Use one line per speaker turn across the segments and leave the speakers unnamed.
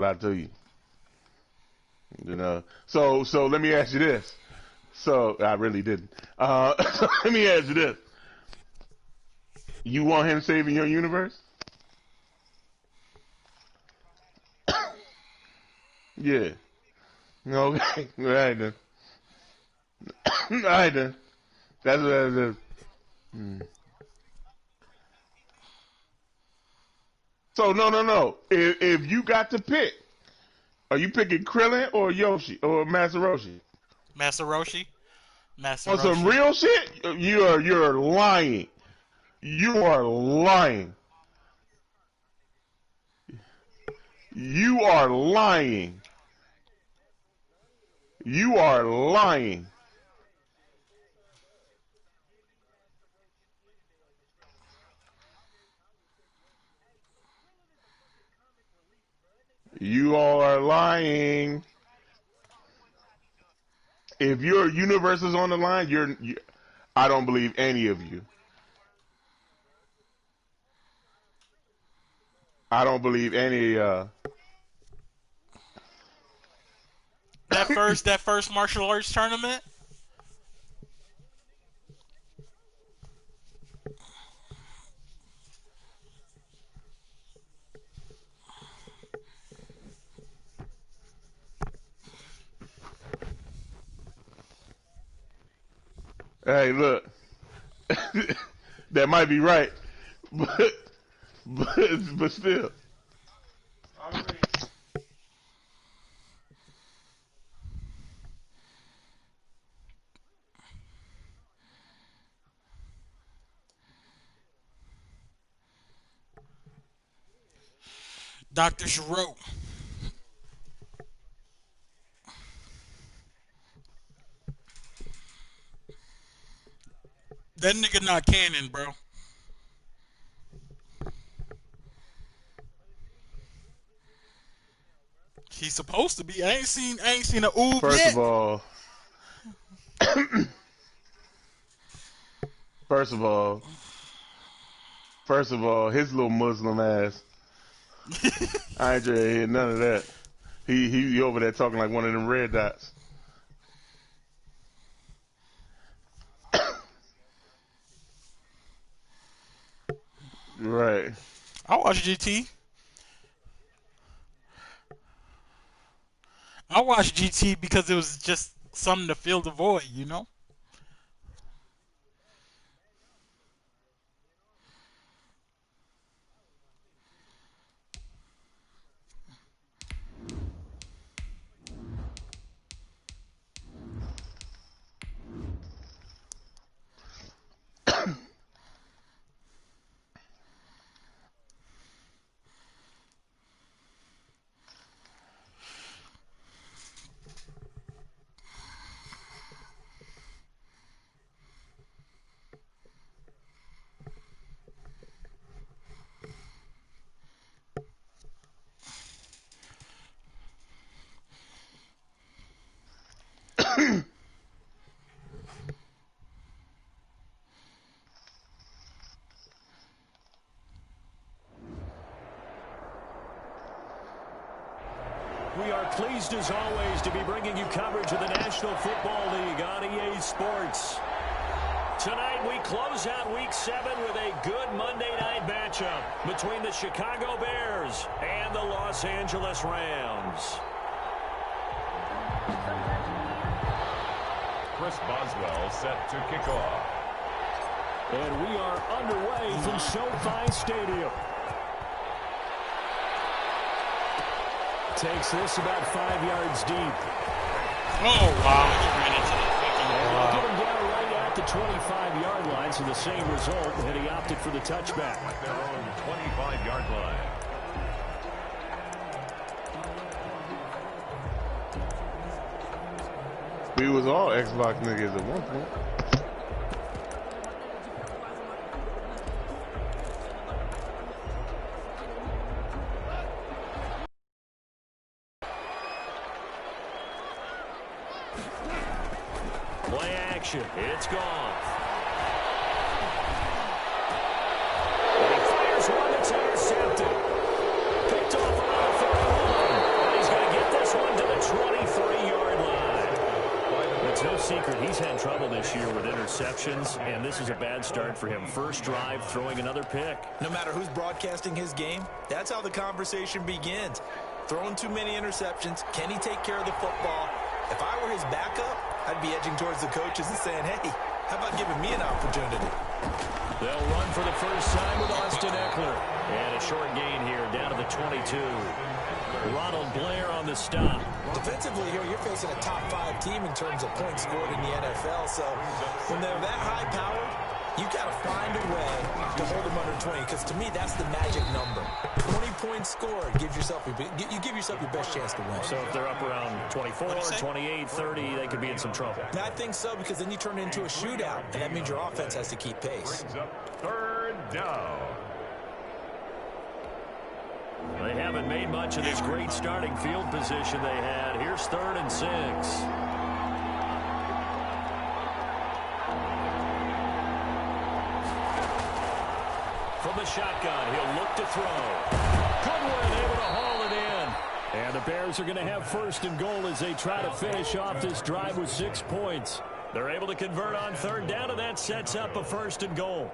lie to you. You know. So let me ask you this. So I really didn't. So let me ask you this. You want him saving your universe? Yeah. Okay. All right then. All right then. That's what that is. Hmm. So no. If you got to pick, are you picking Krillin or Yoshi or Masaroshi?
Master Roshi. Master
On some
Roshi.
real shit, you're lying. You are lying. You are lying. You are lying. You all are lying. If your universe is on the line, I don't believe any of you. I don't believe any.
That first martial arts tournament.
Hey, look, that might be right, but but still.
Dr. Giro. That nigga not canon, bro. He's supposed to be. I ain't seen a oob
First of
yet.
all, first of all, first of all, his little Muslim ass. I ain't trying to hear none of that. He over there talking like one of them red dots. Right.
I watched GT. I watched GT because it was just something to fill the void, you know?
We are pleased as always to be bringing you coverage of the National Football League on EA Sports. Tonight we close out Week 7 with a good Monday night matchup between the Chicago Bears and the Los Angeles Rams.
Chris Boswell set to kick off.
And we are underway from SoFi Stadium. Takes this about 5 yards deep.
Oh, wow. He ran into the fucking
And they'll get
wall.
him down right at the 25-yard line, so the same result, and he opted for the touchback.
At their own 25-yard line.
We was all Xbox niggas at one point.
Play action. It's gone. And he fires one that's intercepted. Picked off around the 31. secret. He's had trouble this year with interceptions, and this is a bad start for him. First drive, throwing another pick.
No matter who's broadcasting his game, that's how the conversation begins. Throwing too many interceptions. Can he take care of the football? If I were his backup, I'd be edging towards the coaches and saying, hey, how about giving me an opportunity?
They'll run for the first time with Austin Eckler. And a short gain here, down to the 22. Ronald Blair on the stop.
Defensively here, you're facing a top-5 team in terms of points scored in the NFL. So when they're that high-powered, you got to find a way to hold them under 20. Because to me, that's the magic number. 20 points scored gives yourself you give yourself your best chance to win.
So if they're up around 24, 28, 30, they could be in some trouble.
And I think so, because then you turn it into a shootout, and that means your offense has to keep pace.
Third down.
They haven't made much of this great starting field position they had. Here's 3rd and 6. From the shotgun, he'll look to throw. Goodwin able to haul it in. And the Bears are going to have 1st and goal as they try to finish off this drive with 6 points. They're able to convert on 3rd down, and that sets up a 1st and goal.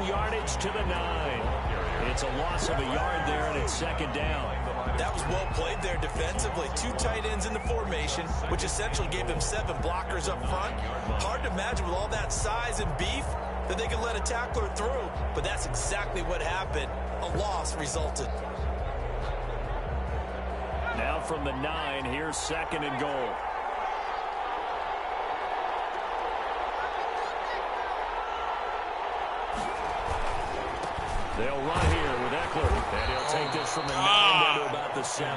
Yardage to the 9. It's a loss of a yard there, and it's 2nd down.
That was well played there defensively. 2 tight ends in the formation, which essentially gave them 7 blockers up front. Hard to imagine with all that size and beef that they could let a tackler through, but that's exactly what happened. A loss resulted.
Now from the 9, here's 2nd and goal. They'll run here with Eckler, and he'll take this from the 9 down to about the 7.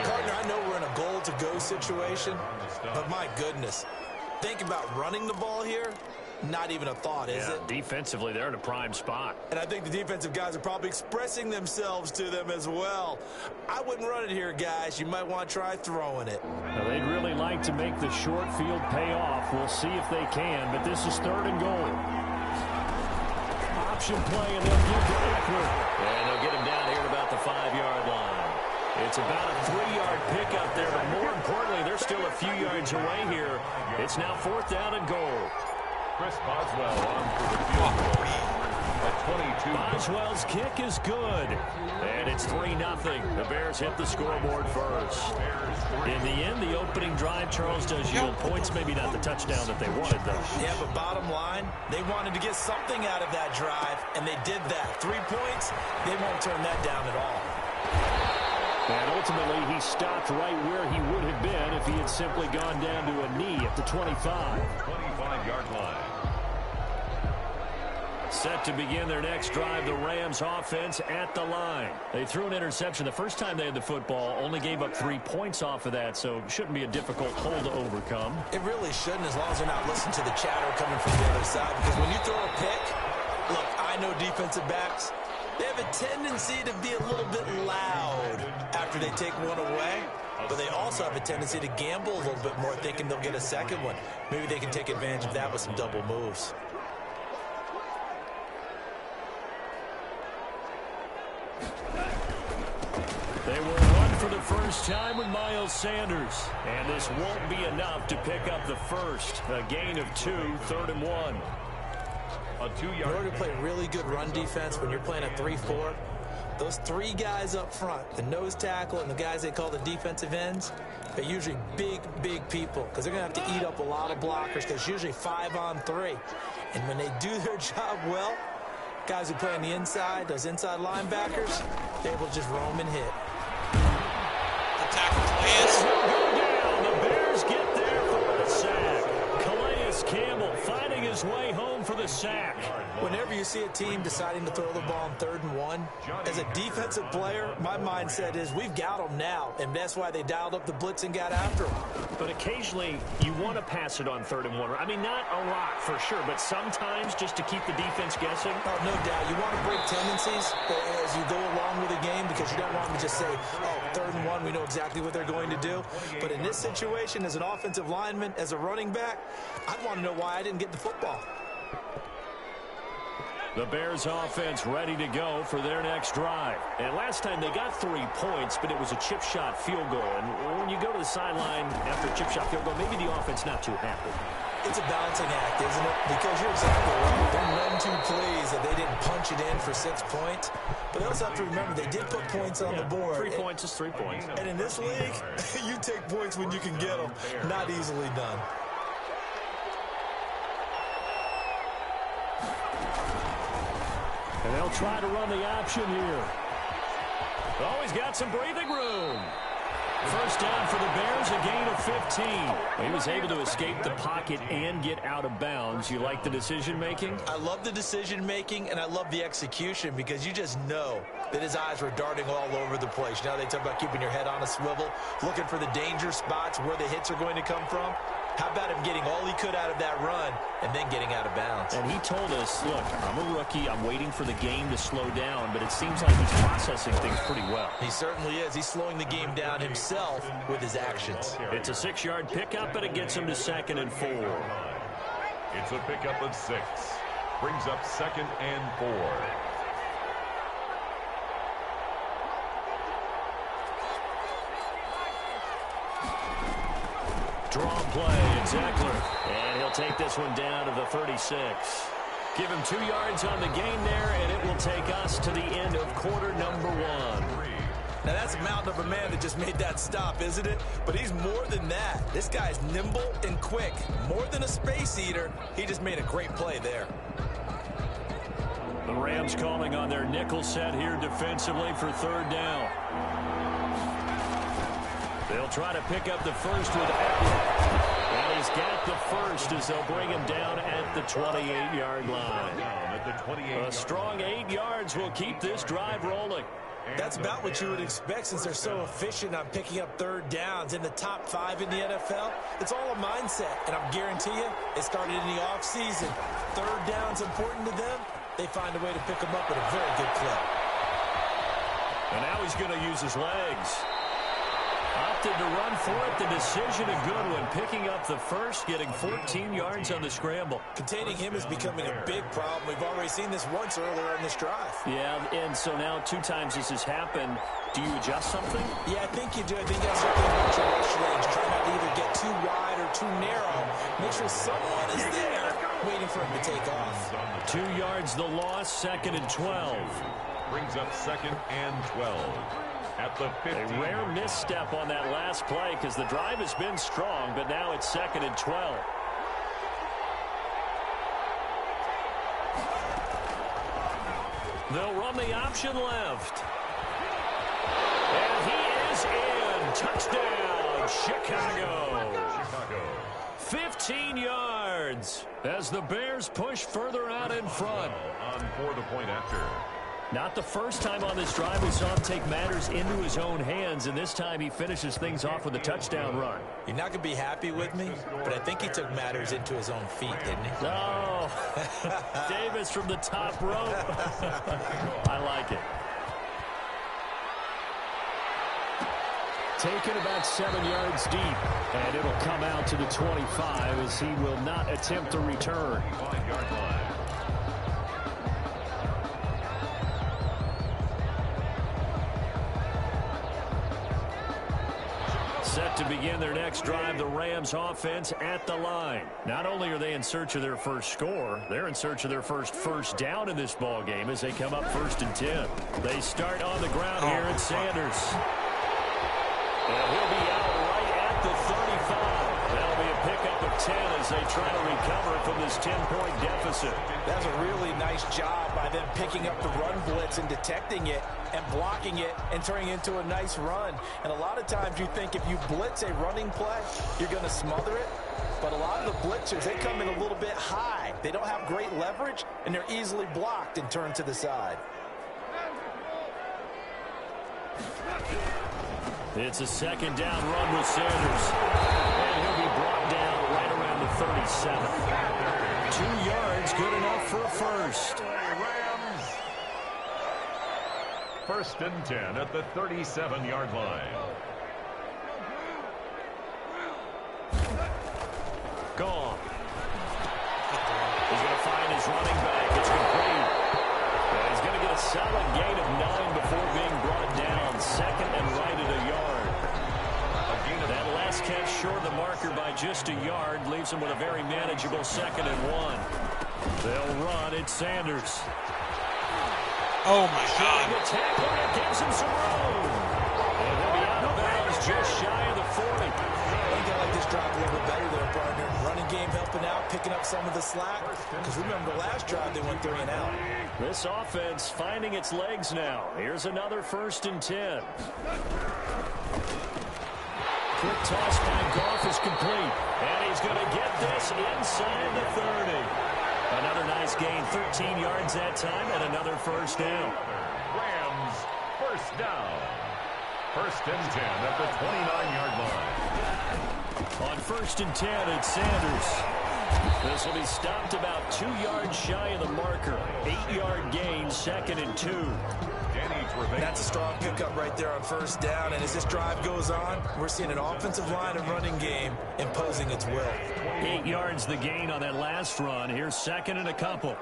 Partner, I know we're in a goal-to-go situation, but my goodness, think about running the ball here. Not even a thought, is it?
Defensively, they're in a prime spot.
And I think the defensive guys are probably expressing themselves to them as well. I wouldn't run it here, guys. You might want to try throwing it.
Now, they'd really like to make the short field pay off. We'll see if they can, but this is 3rd and goal. Option play, and they'll give to Eckler. And they'll get him down here at about the 5-yard line. It's about a 3-yard pickup there, but more importantly, they're still a few yards away here. It's now 4th down and goal.
Chris Boswell on for the field goal. At 22.
Boswell's kick is good. And it's 3-0. The Bears hit the scoreboard first. In the end, the opening drive, Charles, does yield points. Maybe not the touchdown that they wanted, though.
Yeah, but bottom line, they wanted to get something out of that drive, and they did that. 3 points, they won't turn that down at all.
And ultimately, he stopped right where he would have been if he had simply gone down to a knee at the 25.
25-yard line.
Set to begin their next drive, the Rams offense at the line. They threw an interception the first time they had the football, only gave up 3 points off of that, so it shouldn't be a difficult hole to overcome.
It really shouldn't, as long as they're not listening to the chatter coming from the other side, because when you throw a pick, look, I know defensive backs, they have a tendency to be a little bit loud after they take one away, but they also have a tendency to gamble a little bit more, thinking they'll get a second one. Maybe they can take advantage of that with some double moves.
They will run for the first time with Miles Sanders, and this won't be enough to pick up the first. A gain of 2, 3rd and 1.
A 2-yard.
In order to play really good run defense when you're playing a 3-4, those 3 guys up front, the nose tackle and the guys they call the defensive ends, they're usually big, big people because they're going to have to eat up a lot of blockers because it's usually 5-on-3. And when they do their job well, guys who play on the inside, those inside linebackers, they're able to just roam and hit.
The tackle Calais.
The Bears get there for a sack. Calais Campbell finding his way home for the sack.
Whenever you see a team deciding to throw the ball on 3rd and 1, as a defensive player, my mindset is we've got them now, and that's why they dialed up the blitz and got after them.
But occasionally, you want to pass it on 3rd and 1. I mean, not a lot for sure, but sometimes just to keep the defense guessing.
Oh, no doubt. You want to break tendencies as you go along with the game because you don't want them to just say, oh, 3rd and 1, we know exactly what they're going to do. But in this situation, as an offensive lineman, as a running back, I'd want to know why I didn't get the football.
The Bears offense ready to go for their next drive. And last time they got 3 points, but it was a chip shot field goal. And when you go to the sideline after a chip shot field goal, maybe the offense not too happy.
It's a balancing act, isn't it? Because you're exactly right. They're none too pleased that they didn't punch it in for 6 points. But they also have to remember they did put points on the board.
3 points is 3 points.
And in this league, you take points when you can get them. Not easily done.
And they'll try to run the option here. Oh, he's got some breathing room. First down for the Bears, a gain of 15. He was able to escape the pocket and get out of bounds. You like the decision-making?
I love the decision-making, and I love the execution because you just know that his eyes were darting all over the place. You know, they talk about keeping your head on a swivel, looking for the danger spots where the hits are going to come from. How about him getting all he could out of that run and then getting out of bounds?
And he told us, look, I'm a rookie. I'm waiting for the game to slow down, but it seems like he's processing things pretty well.
He certainly is. He's slowing the game down himself with his actions.
It's a 6-yard pickup, and it gets him to 2nd and 4.
It's a pickup of 6. Brings up 2nd and 4.
Draw play, it's Eckler. And he'll take this one down to the 36. Give him 2 yards on the gain there, and it will take us to the end of quarter number 1.
Now, that's a mountain of a man that just made that stop, isn't it? But he's more than that. This guy's nimble and quick. More than a space eater, he just made a great play there.
The Rams calling on their nickel set here defensively for 3rd down. They'll try to pick up the first with Eckler. And he's got the first as they'll bring him down at the 28-yard line. A strong 8 yards will keep this drive rolling.
That's about what you would expect since they're so efficient on picking up 3rd downs in the top 5 in the NFL. It's all a mindset, and I guarantee you it started in the offseason. 3rd down's important to them. They find a way to pick them up at a very good clip.
And now he's going to use his legs. Opted to run for it. The decision a good one. Picking up the first, getting 14 yards on the scramble.
Containing him is becoming a big problem. We've already seen this once earlier in this drive.
Yeah, and so now 2 times this has happened. Do you adjust something?
Yeah, I think you do. I think that's something about your rush lanes. Try not to either get too wide or too narrow. Make sure someone is there waiting for him to take off.
2 yards the loss, 2nd and 12.
Brings up 2nd and 12. At the 15.
A rare misstep on that last play because the drive has been strong, but now it's 2nd and 12. They'll run the option left. And he is in. Touchdown, Chicago. 15 yards as the Bears push further out in front.
On for the point after.
Not the first time on this drive we saw him take matters into his own hands, and this time he finishes things off with a touchdown run.
You're not going to be happy with me, but I think he took matters into his own feet, didn't he?
Oh, Davis from the top rope. I like it. Taken about 7 yards deep, and it'll come out to the 25 as he will not attempt to return.
5-yard line.
Set to begin their next drive, the Rams offense at the line. Not only are they in search of their first score, they're in search of their first down in this ball game as they come up 1st and 10. They start on the ground here at Sanders. And he'll be out right at the 35. That'll be a pickup of 10 as they try to recover from this 10-point deficit.
That was a really nice job by them picking up the run blitz and detecting it and blocking it and turning it into a nice run. And a lot of times you think if you blitz a running play, you're going to smother it. But a lot of the blitzers, they come in a little bit high. They don't have great leverage, and they're easily blocked and turned to the side.
It's a second down run with Sanders. And he'll be brought down right around the 37. 2 yards, good enough for a first.
Rams. First and 10 at the 37-yard line.
Gone. He's going to find his running back. It's complete. And he's going to get a solid gain of 9 before being brought down. Second and right at a yard. That last catch short of the marker by just a yard leaves him with a very manageable 2nd and 1. They'll run. It's Sanders.
Oh, my God.
The tackle that gives him some room. And he'll be out of bounds just shy of the 40.
I think I like this drive a little bit better there, partner. Running game helping out, picking up some of the slack. Because remember, last drive they went 3 and out.
This offense finding its legs now. Here's another 1st and 10. Quick toss by Goff is complete. And he's going to get this inside the 30. Another nice gain, 13 yards that time, and another first down.
Rams, first down. First and 10 at the 29-yard line.
On 1st and 10, it's Sanders. This will be stopped about 2 yards shy of the marker. 8-yard gain, 2nd and 2.
That's a strong pickup right there on first down. And as this drive goes on, we're seeing an offensive line and running game imposing its will.
8 yards the gain on that last run. Here's 2nd and a couple.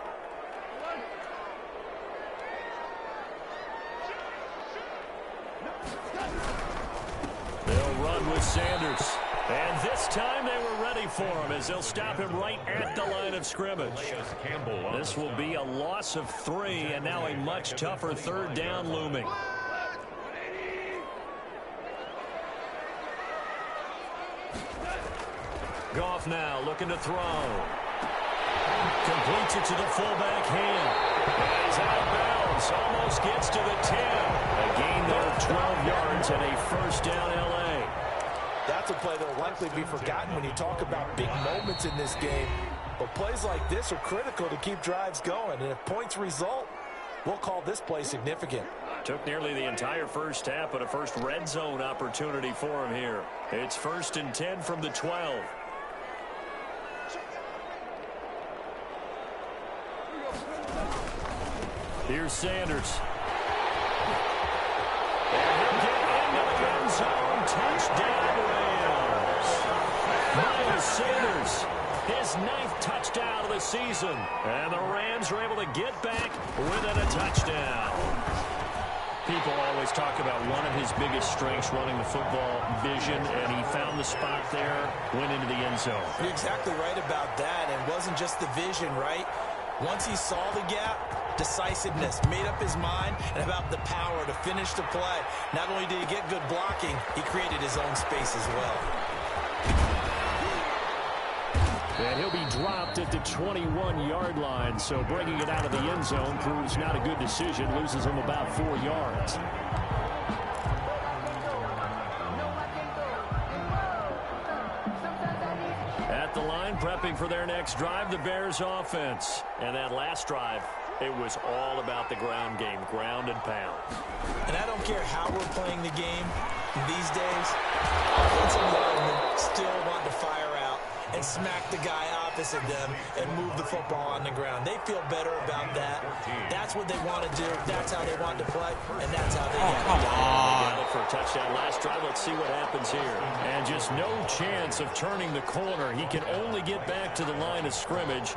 They'll run with Sanders. And this time they were ready for him as they'll stop him right at the line of scrimmage. This will be a loss of 3 and now a much tougher 3rd down looming. Goff now looking to throw. Completes it to the fullback hand. And he's out of bounds. Almost gets to the 10. A gain there of 12 yards and a first down LA.
That's a play that will likely be forgotten when you talk about big moments in this game. But plays like this are critical to keep drives going. And if points result, we'll call this play significant.
Took nearly the entire first half, but a first red zone opportunity for him here. It's 1st and 10 from the 12. Here's Sanders. And he'll get into the end zone. Touchdown, Rams. Miles Sanders, his 9th touchdown of the season. And the Rams are able to get back within a touchdown. People always talk about one of his biggest strengths running the football, vision, and he found the spot there, went into the end zone.
You're exactly right about that. And it wasn't just the vision, right? Once he saw the gap, decisiveness, made up his mind, and about the power to finish the play. Not only did he get good blocking, he created his own space as well.
And he'll be dropped at the 21-yard line, so bringing it out of the end zone proves not a good decision, loses him about 4 yards. At the line, prepping for their next drive, the Bears offense. And that last drive, it was all about the ground game, ground and pound.
And I don't care how we're playing the game these days, offensive linemen still want to fire out and smack the guy opposite them and move the football on the ground. They feel better about that. That's what they want to do. That's how they want to play, and that's how they get it.
Got it for a touchdown last drive. Let's see what happens here. And just no chance of turning the corner. He can only get back to the line of scrimmage.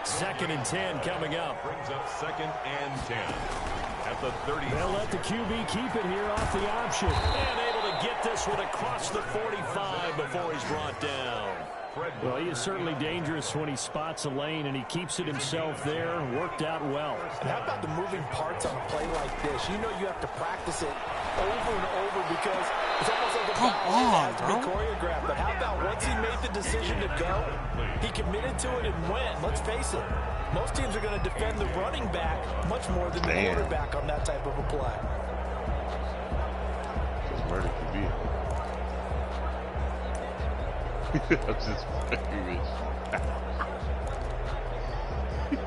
2nd and 10 coming up.
Brings up 2nd and 10 at the 30.
They'll let the QB keep it here off the option. And able to get this one across the 45 before he's brought down. Well, he is certainly dangerous when he spots a lane, and he keeps it himself there. Worked out well.
And how about the moving parts on a play like this? You know you have to practice it over and over because it's almost like a battle that has to be choreographed. But how about once he made the decision to go, he committed to it and went. Let's face it, most teams are going to defend the running back much more than the quarterback on that type of a play.
That's where it could be. I'm just fucking with you.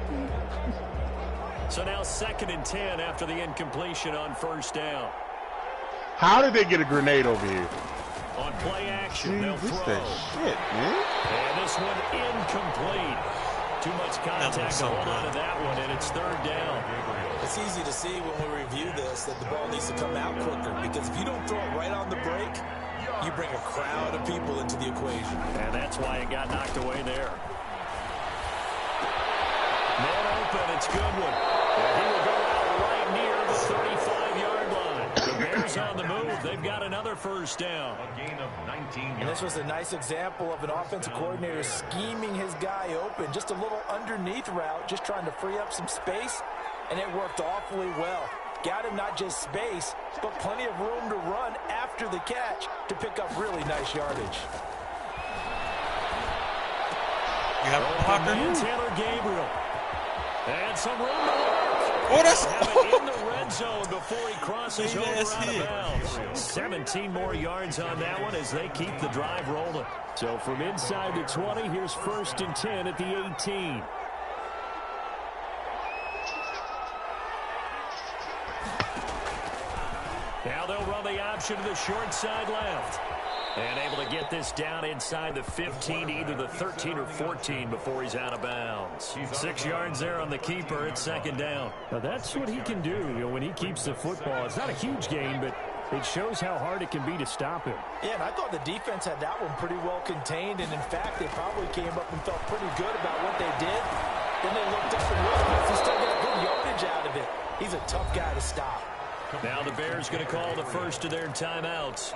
So now 2nd and 10 after the incompletion on first down.
How did they get a grenade over here?
On play action, they'll
This
throw.
that shit, man.
And this one incomplete. Too much contact to hold on to that one, and it's 3rd down.
It's easy to see when we review this that the ball needs to come out quicker, because if you don't throw it right on the break, you bring a crowd of people into the equation.
And that's why it got knocked away there. Man open, it's Goodwin. And he will go out right near the 35-yard line. The Bears on the move. They've got another first down.
A gain of 19 yards.
And this was a nice example of an offensive coordinator scheming his guy open. Just a little underneath route, just trying to free up some space, and it worked awfully well. Got him not just space, but plenty of room to run after the catch to pick up really nice yardage.
You have a blocker.
Taylor Gabriel. And some room to work.
Oh, that's
Have it in the red zone before he crosses over out of bounds. 17 more yards on that one as they keep the drive rolling. So from inside the 20, here's 1st and 10 at the 18. Now they'll run the option to the short side left. And able to get this down inside the 15, either the 13 or 14 before he's out of bounds. 6 yards there on the keeper. It's 2nd down. Now that's what he can do, when he keeps the football. It's not a huge gain, but it shows how hard it can be to stop him.
Yeah, and I thought the defense had that one pretty well contained, and in fact, they probably came up and felt pretty good about what they did. Then they looked up and realized he still got good yardage out of it. He's a tough guy to stop.
Now the Bears going to call the first of their timeouts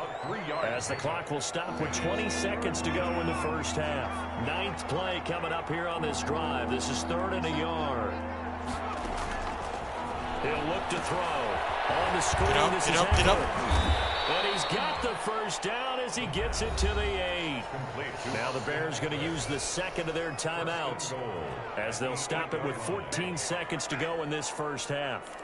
as the clock will stop with 20 seconds to go in the first half. 9th play coming up here on this drive. This is 3rd and a yard. He'll look to throw. On the screen,
Get up.
But he's got the first down as he gets it to the 8. Now the Bears going to use the 2nd of their timeouts as they'll stop it with 14 seconds to go in this first half.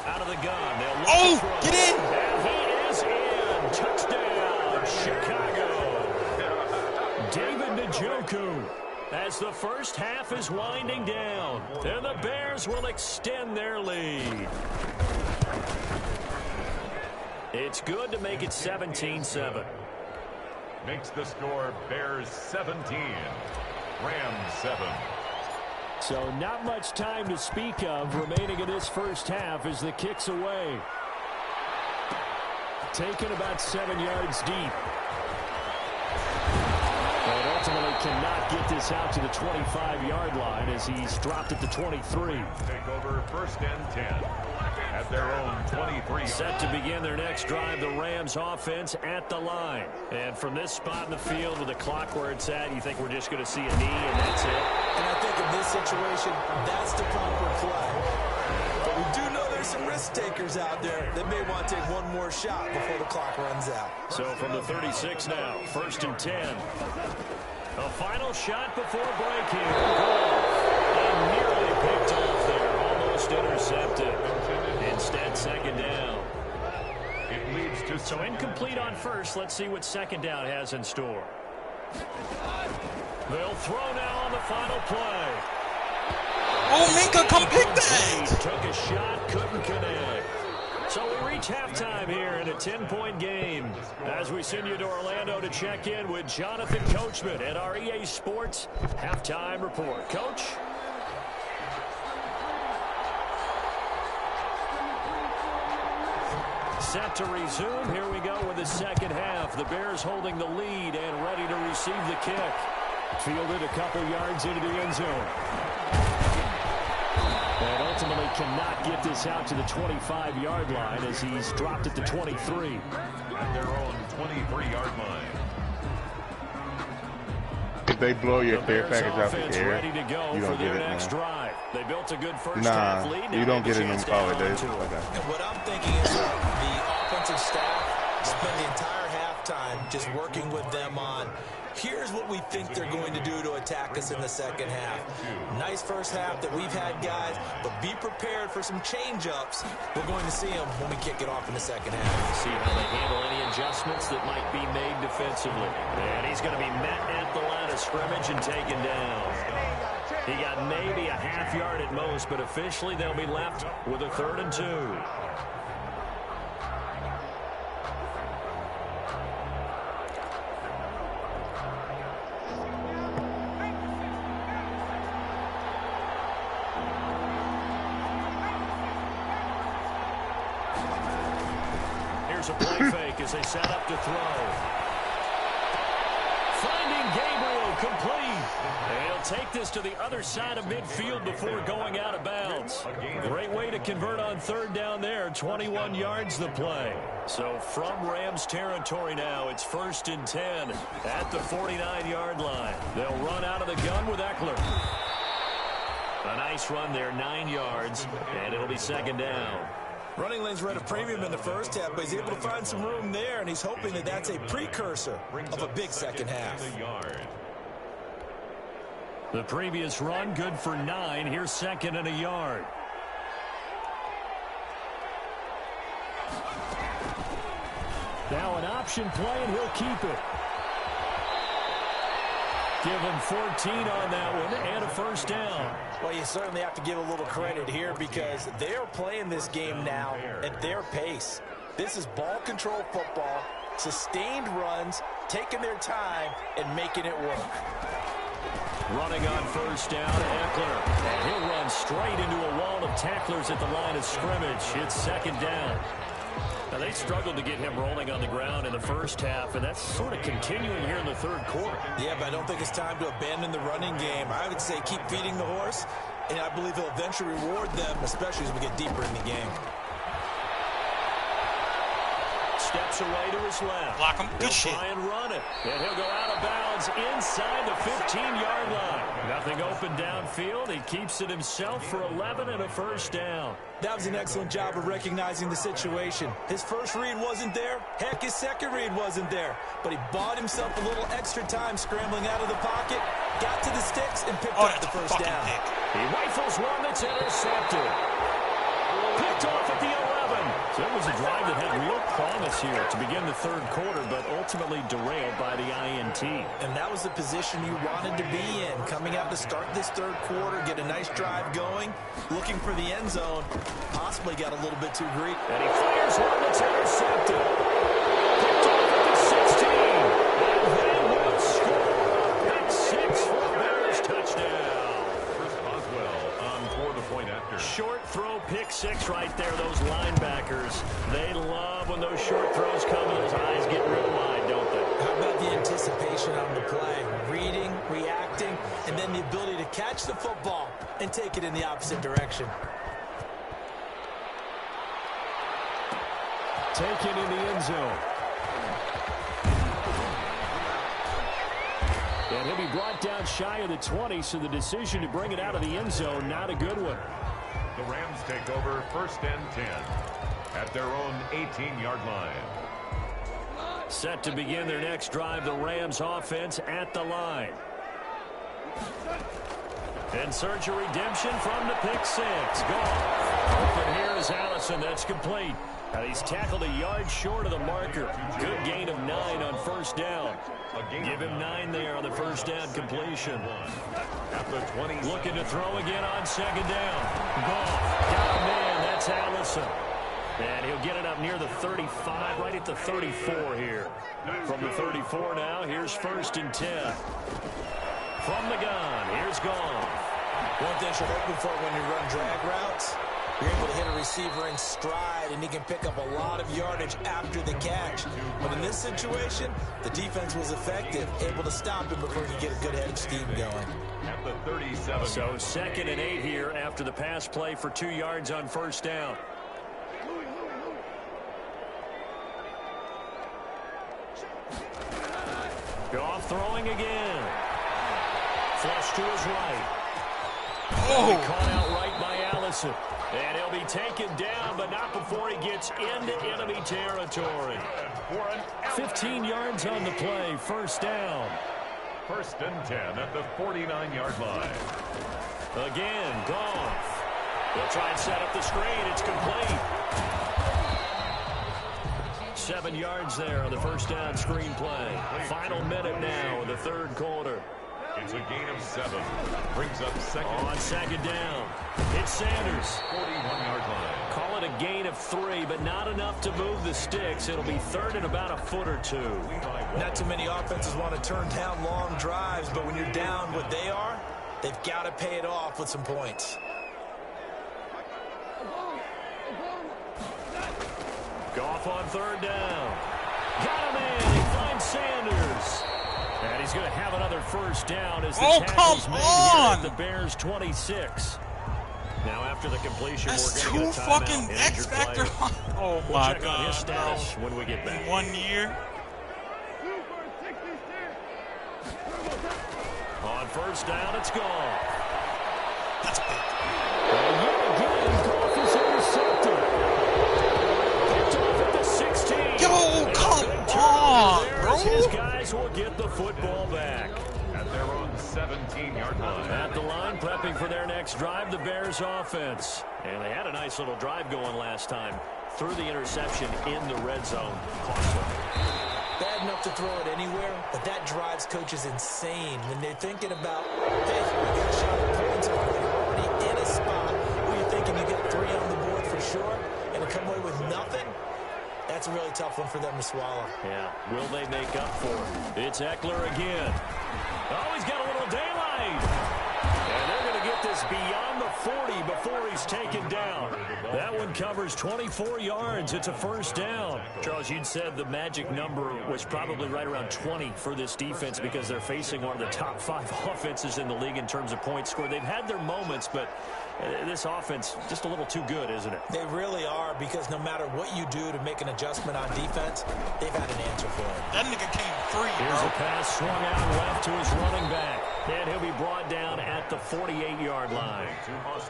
Out of the gun. They'll
get in!
And he is in. Touchdown, Chicago. David Njoku. As the first half is winding down, and the Bears will extend their lead. It's good to make it 17-7.
Makes the score Bears 17, Rams 7.
So not much time to speak of remaining in this first half as the kick's away. Taken about 7 yards deep. And ultimately cannot get this out to the 25-yard line as he's dropped at the 23.
Take over 1st and 10 at their own 23.
Set to begin their next drive, the Rams offense at the line. And from this spot in the field with the clock where it's at, you think we're just going to see a knee and that's it?
And I think in this situation, that's the proper play. But we do know there's some risk takers out there that may want to take one more shot before the clock runs out.
So from the 36 now, 1st and 10. A final shot before break here. And nearly picked off there. Almost intercepted. Instead, 2nd down.
It leads to
So incomplete on first. Let's see what 2nd down has in store. They'll throw now on the final play.
Oh, Minka, come pick that!
Took a shot, couldn't connect. So we reach halftime here in a 10-point game as we send you to Orlando to check in with Jonathan Coachman at our EA Sports Halftime Report. Coach? Set to resume. Here we go with the second half. The Bears holding the lead and ready to receive the kick. Fielded a couple yards into the end zone. And ultimately cannot get this out to the 25-yard line as he's dropped at the 23.
at their own 23-yard line.
If they blow your
The
fair
Bears
package out
offense
the air,
ready to go
you
for
don't get
their
it,
next
man.
drive. They built a good first
Nah,
half lead.
you
Now
don't
they
get
have
it
a
in
chance to add
college
on
days.
to it.
Okay.
And what I'm thinking is the offensive staff Spend the entire halftime just working with them on, here's what we think they're going to do to attack us in the second half. Nice first half that we've had, guys, but be prepared for some change-ups. We're going to see them when we kick it off in the second half.
See how they handle any adjustments that might be made defensively. And he's going to be met at the line of scrimmage and taken down. He got maybe a half yard at most, but officially they'll be left with a 3rd and 2. Here's a play fake as they set up to throw. Finding Gabriel complete. And he'll take this to the other side of midfield before going out of bounds. Great way to convert on 3rd down there. 21 yards the play. So from Rams territory now, it's 1st and 10 at the 49-yard line. They'll run out of the gun with Eckler. A nice run there, 9 yards, and it'll be 2nd down.
Running lanes were at a premium in the first half, but he's able to find some room there, and he's hoping that that's a precursor of a big second half.
The previous run, good for 9. Here's 2nd and a yard. Now an option play, and he'll keep it. Give him 14 on that one and a 1st down.
Well, you certainly have to give a little credit here because they're playing this game now at their pace. This is ball control football, sustained runs, taking their time, and making it work.
Running on 1st down, Eckler. And he'll run straight into a wall of tacklers at the line of scrimmage. It's 2nd down. Now, they struggled to get him rolling on the ground in the first half, and that's sort of continuing here in the 3rd quarter.
Yeah, but I don't think it's time to abandon the running game. I would say keep feeding the horse, and I believe he'll eventually reward them, especially as we get deeper in the game.
Steps away to his left.
Block him. Good shit.
Try and run it. And he'll go out of bounds inside the 15-yard line. Nothing open downfield. He keeps it himself for 11 and a 1st down.
That was an excellent job of recognizing the situation. His first read wasn't there. Heck, his second read wasn't there. But he bought himself a little extra time scrambling out of the pocket, got to the sticks, and picked up the 1st down.
Pick.
He rifles one that's intercepted. Picked off at the 11. So it was a drive that had real promise here to begin the 3rd quarter, but ultimately derailed by the INT.
And that was the position you wanted to be in, coming out to start this 3rd quarter, get a nice drive going, looking for the end zone, possibly got a little bit too greedy.
And he fires one that's intercepted. Picked off at the 16. And they will score. Pick 6 for the Bears, touchdown. Short throw, pick 6 right there. Those linebackers, they love when those short throws come and those eyes get real wide, don't they?
How about the anticipation on the play? Reading, reacting, and then the ability to catch the football and take it in the opposite direction.
Taken in the end zone. And he'll be brought down shy of the 20, so the decision to bring it out of the end zone, not a good one.
The Rams take over 1st and 10 at their own 18-yard line.
Set to begin their next drive, the Rams offense at the line. In search of redemption from the pick 6. Gone. Open here is Allison. That's complete. And he's tackled a yard short of the marker. Good gain of 9 on 1st down. Give him 9 there on the 1st down completion.
At the 20.
Looking to throw again on 2nd down. Goff got him in. That's Allison. And he'll get it up near the 35, right at the 34 here. From the 34 now, here's 1st and 10. From the gun, here's Goff.
One thing you're hoping for when you run drag routes, you're able to hit a receiver in stride, and he can pick up a lot of yardage after the catch. But in this situation, the defense was effective, able to stop him before he could get a good head of steam going.
At the 37.
So 2nd and 8 here after the pass play for 2 yards on 1st down. Goff throwing again. Flush to his right. Oh! Caught out right by Allison. And he'll be taken down, but not before he gets gets into enemy territory. 15 yards on the play, first down.
First and 10 at the 49-yard line.
Again, Goff. They'll try and set up the screen. It's complete. 7 yards there on the first down screen play. Final minute now in the third quarter.
It's a gain of 7. Brings up second.
On second down, it's Sanders.
41-yard line.
Call it a gain of 3, but not enough to move the sticks. It'll be third and about a foot or two.
Not too many offenses want to turn down long drives, but when you're down what they are, they've got to pay it off with some points.
Goff on third down. Got him in. He finds Sanders. And he's going to have another first down as the tackle's made here at the Bears 26. Now after the completion,
That's
we're going to get a timeout.
fucking X Factor. Oh
We'll
my
check on his
God,
status when we get back.
in 1 year.
On first down, it's gone.
That's big.
And yet again, Goff is intercepted. Picked off at the 16.
Yo, come on, bro.
His guys will get the football back.
At their own 17-yard line.
At the line, prepping for their next drive, the Bears offense. And they had a nice little drive going last time. Threw the interception in the red zone. Costly.
Bad enough to throw it anywhere, but that drives coaches insane when they're thinking about, hey, we got a shot at points and we're already in a spot where you're thinking you get 3 on the board for sure, and to come away with nothing, that's a really tough one for them to swallow.
Yeah, will they make up for it? It's Eckler again. Oh, he's got a little daylight. And they're going to get this beyond the 40 before he's taken down. That one covers 24 yards. It's a first down. Charles, you'd said the magic number was probably right around 20 for this defense because they're facing one of the top 5 offenses in the league in terms of points scored. They've had their moments, but this offense just a little too good, isn't it?
They really are, because no matter what you do to make an adjustment on defense, they've had an answer for it.
That nigga came free,
Here's
bro.
a pass swung out left to his running back. And he'll be brought down at the 48-yard line.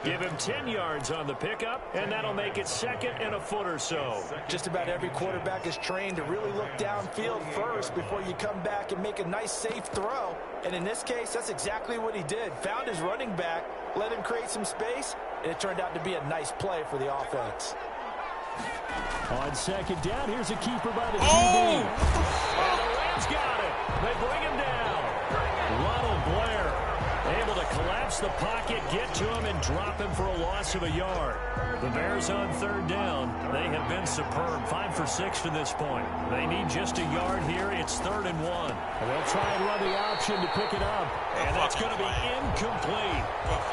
Give him 10 yards on the pickup, and that'll make it second and a foot or so.
Just about every quarterback is trained to really look downfield first before you come back and make a nice, safe throw. And in this case, that's exactly what he did. Found his running back, let him create some space, and it turned out to be a nice play for the offense.
On second down, here's a keeper by the QB.
Oh!
And the Rams got it. They bring him down. Ronald Blair able to collapse the pocket, get to him, and drop him for a loss of a yard. The Bears on third down. They have been superb. 5 for 6 to this point. They need just a yard here. It's 3rd and 1. And they'll try and run the option to pick it up. And that's going to be incomplete.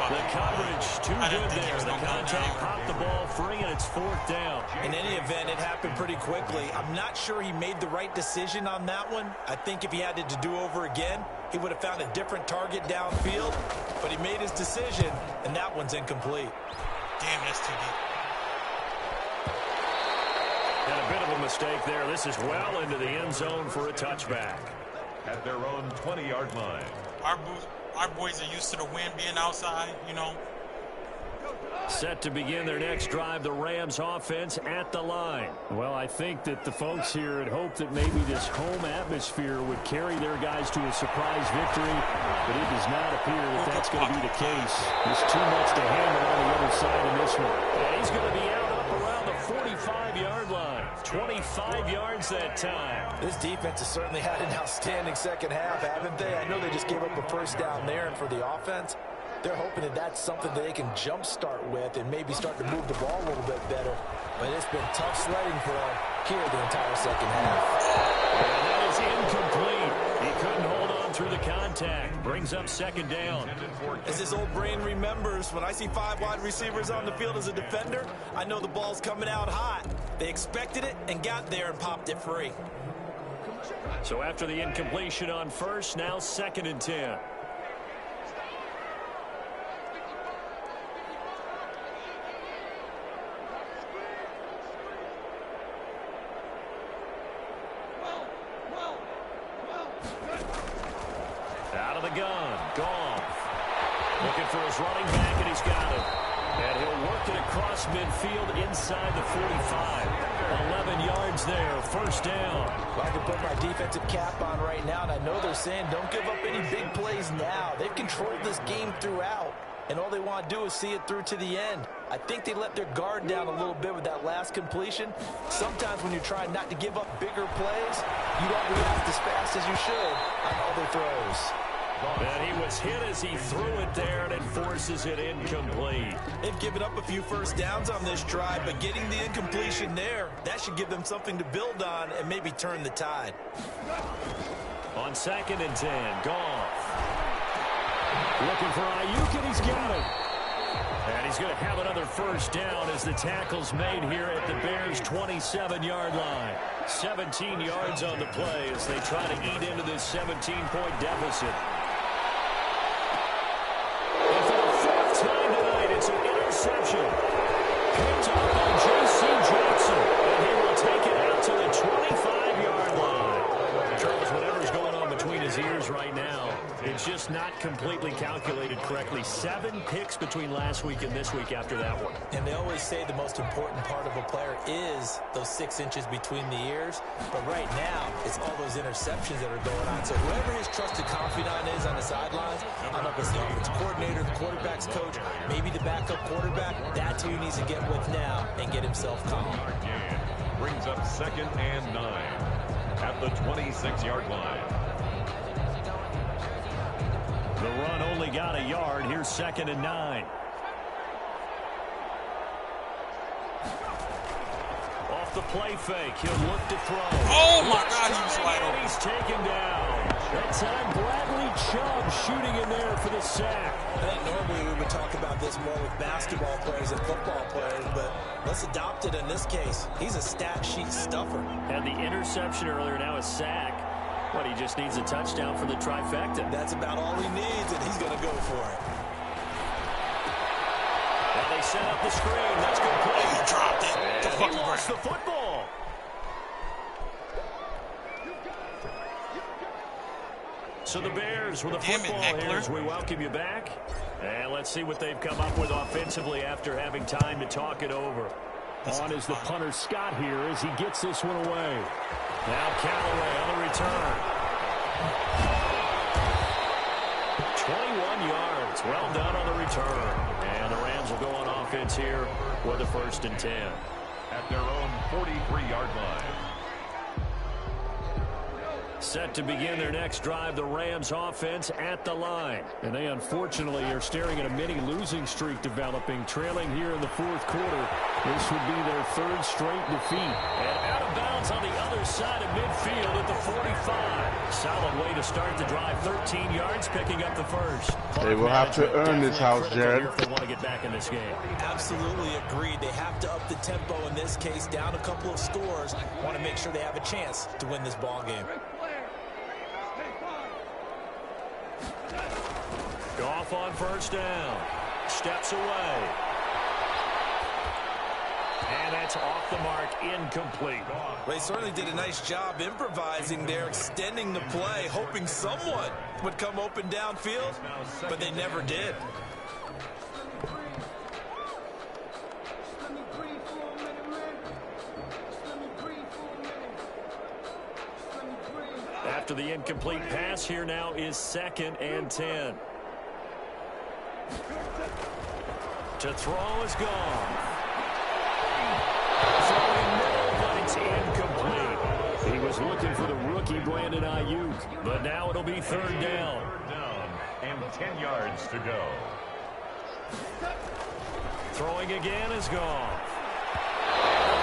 The coverage too good there. The contact popped the ball free, and it's 4th down.
In any event, it happened pretty quickly. I'm not sure he made the right decision on that one. I think if he had it to do over again, he would have found a different target downfield. But he made his decision, and that one's incomplete.
Damn, that's too deep.
And a bit of a mistake there. This is well into the end zone for a touchback.
At their own 20-yard line.
Our boys are used to the wind being outside, you know.
Set to begin their next drive, the Rams offense at the line. Well, I think that the folks here had hoped that maybe this home atmosphere would carry their guys to a surprise victory, but it does not appear that that's going to be the case. There's too much to handle on the other side in this one. And he's going to be out up around the 45-yard line. 25 yards that time.
This defense has certainly had an outstanding second half, haven't they? I know they just gave up a first down there, and for the offense, they're hoping that that's something that they can jumpstart with and maybe start to move the ball a little bit better. But it's been tough sledding for them here the entire second half.
And that is incomplete. He couldn't hold on through the contact. Brings up second down.
As his old brain remembers, when I see 5 wide receivers on the field as a defender, I know the ball's coming out hot. They expected it and got there and popped it free.
So after the incompletion on first, now 2nd and 10. Out of the gun, Goff. Looking for his running back, and he's got it. And he'll work it across midfield inside the 45. yards there. First down.
Well, I can put my defensive cap on right now, and I know they're saying don't give up any big plays now. They've controlled this game throughout, and all they want to do is see it through to the end. I think they let their guard down a little bit with that last completion. Sometimes when you're trying not to give up bigger plays, you don't react as fast as you should on other throws.
And he was hit as he threw it there, and it forces it incomplete.
They've given up a few first downs on this drive, but getting the incompletion there, that should give them something to build on and maybe turn the tide.
On 2nd and 10, Goff. Looking for Ayuk, and he's got it. And he's going to have another first down as the tackle's made here at the Bears' 27-yard line. 17 yards on the play as they try to eat into this 17-point deficit. And for the 4th time tonight, it's an interception. Picked up by J.C. Jackson, and he will take it out to the 25-yard line. Charles, whatever's going on between his ears right now, it's just not completely calculated correctly. 7 picks between last week and this week after that one.
And they always say the most important part of a player is those 6 inches between the ears. But right now, it's all those interceptions that are going on. So whoever his trusted confidant is on the sidelines, I don't know if it's the offensive coordinator, the quarterback's coach, maybe the backup quarterback, that's who he needs to get with now and get himself calm.
Brings up 2nd and 9 at the 26-yard line.
The run only got a yard. Here's 2nd and 9. Off the play fake, he'll look to throw.
Oh my God, he was wide open.
He's taken down. That time Bradley Chubb shooting in there for the sack.
I think normally we would talk about this more with basketball players and football players, but let's adopt it in this case. He's a stat sheet stuffer.
And the interception earlier, now a sack. But he just needs a touchdown for the trifecta.
That's about all he needs, and he's going to go for it.
And they set up the screen. That's good play.
He dropped it.
And he lost the football. So the Bears with a football here as we welcome you back. And let's see what they've come up with offensively after having time to talk it over. On is the punter Scott here as he gets this one away. Now Callaway on the return. 21 yards. Well done on the return. And the Rams will go on offense here with a 1st and 10.
At their own 43-yard line.
Set to begin their next drive, the Rams offense at the line. And they unfortunately are staring at a mini losing streak developing, trailing here in the 4th quarter. This would be their 3rd straight defeat. And out of bounds on the other side of midfield at the 45. Solid way to start the drive. 13 yards, picking up the first.
They will have to earn this house, Jared.
If they want to get back in this game.
Absolutely agreed. They have to up the tempo in this case, down a couple of scores. Want to make sure they have a chance to win this ball game.
Goff on 1st down. Steps away. And that's off the mark, incomplete.
Well, they certainly did a nice job improvising there, extending the play, hoping someone would come open downfield, but they never did.
After the incomplete pass, here now is 2nd and 10. To throw is gone. Throwing middle, but it's incomplete. He was looking for the rookie Brandon Ayuk, but now it'll be 3rd down.
3rd down and 10 yards to go.
Throwing again is gone.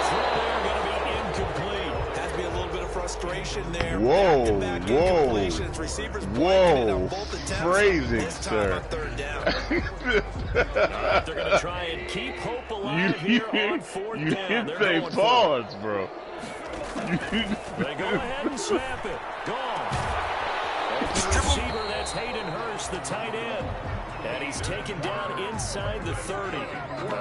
Throw there going to be incomplete.
Has to be a little bit of frustration there.
Whoa,
Back-to-back
whoa,
incompletions. Receivers blanking it on both attempts.
phrasing,
this time
sir.
on 3rd down.
They're going to try and keep hope alive here on 4th
you
down.
didn't
They're
say
going
pause, bro.
They go ahead and snap it. Gone. The receiver, that's Hayden Hurst, the tight end. And he's taken down inside the 30.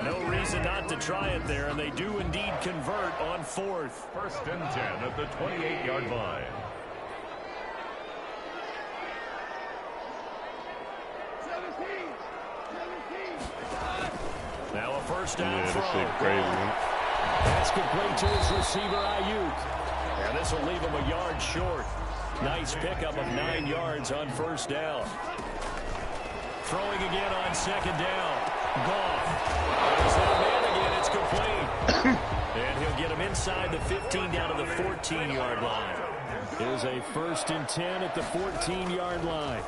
No reason not to try it there, and they do indeed convert on 4th.
1st and 10 at the 28-yard line.
Now a 1st down
Yeah,
throw.
this shit crazy, man.
Pass complete to his receiver, Ayuk. And this will leave him a yard short. Nice pickup of 9 yards on first down. Throwing again on second down. Goff. There's that man again. It's complete. And he'll get him inside the 15 down to the 14-yard line. Here's a 1st and 10 at the 14-yard line.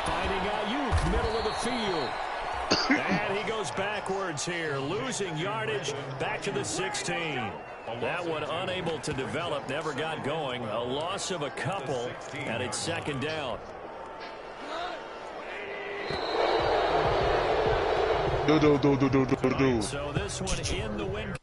Finding Ayuk, middle of the field. And he goes backwards here, losing yardage back to the 16. That one unable to develop, never got going. A loss of a couple, and it's second down.
Do.
So this one in the win